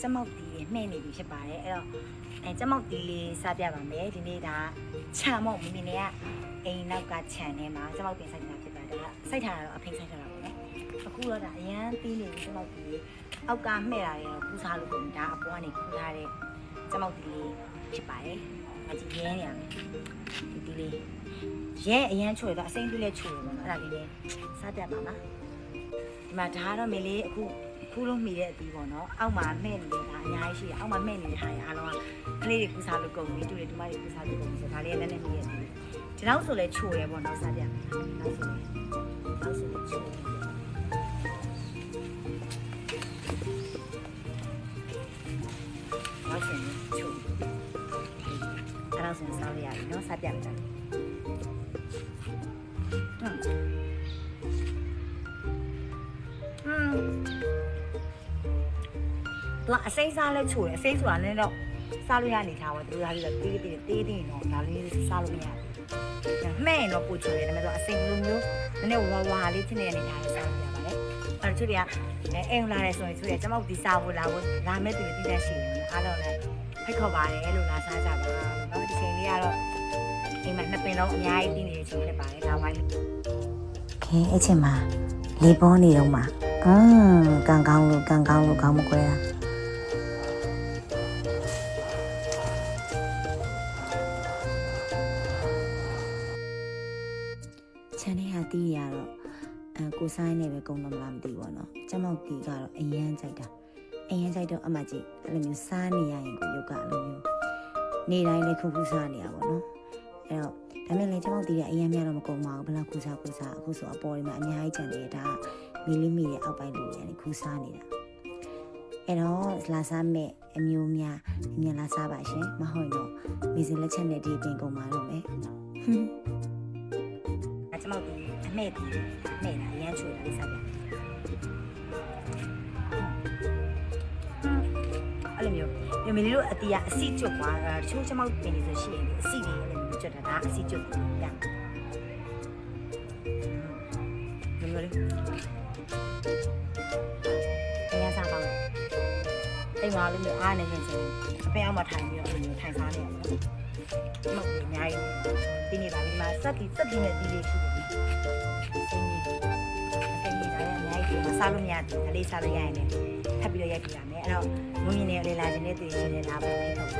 ကျမောက်တီးမှဲ့နေပြီဖြစ်ပါတယ်အဲ့တော့ကျမောက်တီးလေးစားပြပါမယ်ဒီနေ့ဒါခြံမောက်မိမိနဲ့ကအိမ်နောက်ကခြံထဲမှာကျမောက်တင်ဆိုင်တာဖြစ်ပါတယ်ဒါစိုက်ထားတာတော့အဖိတ်စိုက်ထားတာပေါ့နော်အခုတော့ဒါအရန်တီးနေပြီကျမောက်တီးအောက်ကမှဲ့တာတွေတော့ပူစားလို့ပုံဒါအပေါ်ကနေပူထားတဲ့ကျမောက်တီးလေးဖြစ်ပါတယ်အကြည့်ရဲနေရမယ်ဒီလေးရဲအရန်ချိုးတော့အစိမ့်လေးလည်းချိုးတယ်ပေါ့နော်အဲ့ဒါလေးလည်းစားပြပါမှာဒီမှာဒါကတော့မေလေးအခုလုံးမိတဲ့အသီးပေါ့နော်အောက်မှာမှဲ့နေတာအများကြီးရှိတယ်အောက်မှာမှဲ့နေတဲ့ဟာတွေအားလုံးကကလေးတွေကူစားလို့ကုန်ပြီတူတွေတူမတွေကူစားလို့ကုန်ပြီဆိုဒါလေးလည်းနည်းနည်းမိရဲ့ဒီနောက်ဆိုလဲချိုတယ်ပေါ့နော်စားပြနောက်ဆိုလဲချိုတယ်နောက်ဆိုရင်ချိုအဲ့တော့ဆိုရင်စားရရတယ်နော်စားပြမယ်သူအစိမ်းစားလဲချိုတယ်အစိမ်းဆိုတာလည်းတော့စားလို့ရနေထားပါသူတို့ကလည်းတေးတော့ဒါလေးစားလို့မရဘူးမှဲ့ရင်တော့ပိုချိုတယ်ဒါပေမဲ့တော့အစိမ်းလိုမျိုးနည်းနည်းဝါလေးဖြစ်နေနေထားတယ်စားလို့ရပါလေအဲ့ချိုတွေကအိမ်လာတယ်ဆိုရင်ချိုတယ်ကျမတို့ဒီစားဖို့လာမဲ့သူတွေတည်တတ်ရှိတယ်အားလုံးလည်းဖိတ်ခေါ်ပါတယ်လို့လာစားကြပါတော့ဒီချိန်လေးကတော့အိမ်မှာနှစ်ပင်လုံးအများကြီးတည်နေတဲ့ချိန်ဖြစ်ပါတယ်ဒါဝိုင်းလေးခဲအချိန်မှာလေပေါ်နေတော့မှာကန်ကောင်းလို့ကောင်းမကွဲတာချန်နေဟာတီးရတော့ကိုဆိုင်နေပဲကုန်းတော့မလားမသိဘူးပေါ့နော်ကျမောက်တီးကတော့အရန်ကြိုက်တာအရန်ကြိုက်တော့အမကြီးအဲ့လိုမျိုးစားနေရရင်ကိုရုပ်ကအဲ့လိုမျိုးနေတိုင်းလေးခုစားနေရပါတော့အဲ့တော့ဒါမဲ့လည်းကျမောက်တီးကအရန်များတော့မကုန်ပါဘူးဘယ်လောက်ခုစားအခုဆိုအပေါ်ဒီမှာအများကြီးကြံနေတယ်ဒါမီလီမီရဲ့အောက်ပိုင်းလေးရတယ်ခုစားနေတာအဲ့တော့လာစားမဲ့အမျိုးများမြန်လာစားပါရှင်မဟုတ်ရင်တော့မီစင်လက်ချက်နဲ့ဒီပြင်ကုန်ပါတော့မယ်ကျမောက်တီးအမဲ့တီးမဲ့တာရမ်းချွေတာလေးစားပြအဲ့လိုမျိုးမီလီတို့အတီးကအစီကျွတ်သွားတာတချို့ကျမောက်ပင်နေဆိုရှိရင်အစီတွေအဲ့လိုမျိုးကျွတ်တာဒါအစီကျွတ်ပြရမျိုးလေးတရားစားပါဦးအိမ်မှာလည်းမျိုးအားနေနေဆိုအဖေအောင်မထိုင်ပြီးတော့အဲ့လိုမျိုးထိုင်စားနေရပါဘူးမဟုတ်ဘူးအများကြီးဒီနေ့ပါဒီမှာစက်တီနဲ့တီးလေးရှိတယ်စိတ်ကြီးဒါလည်းအများကြီးစားလို့မရတယ်ဒါလေးစားလို့ရရင်လည်းထပ်ပြီးတော့ရိုက်ပြရမယ်အဲ့တော့မုံမြင်နေလေလာခြင်းနဲ့တည်ခြင်းနဲ့ဒါပဲဖြစ်တော့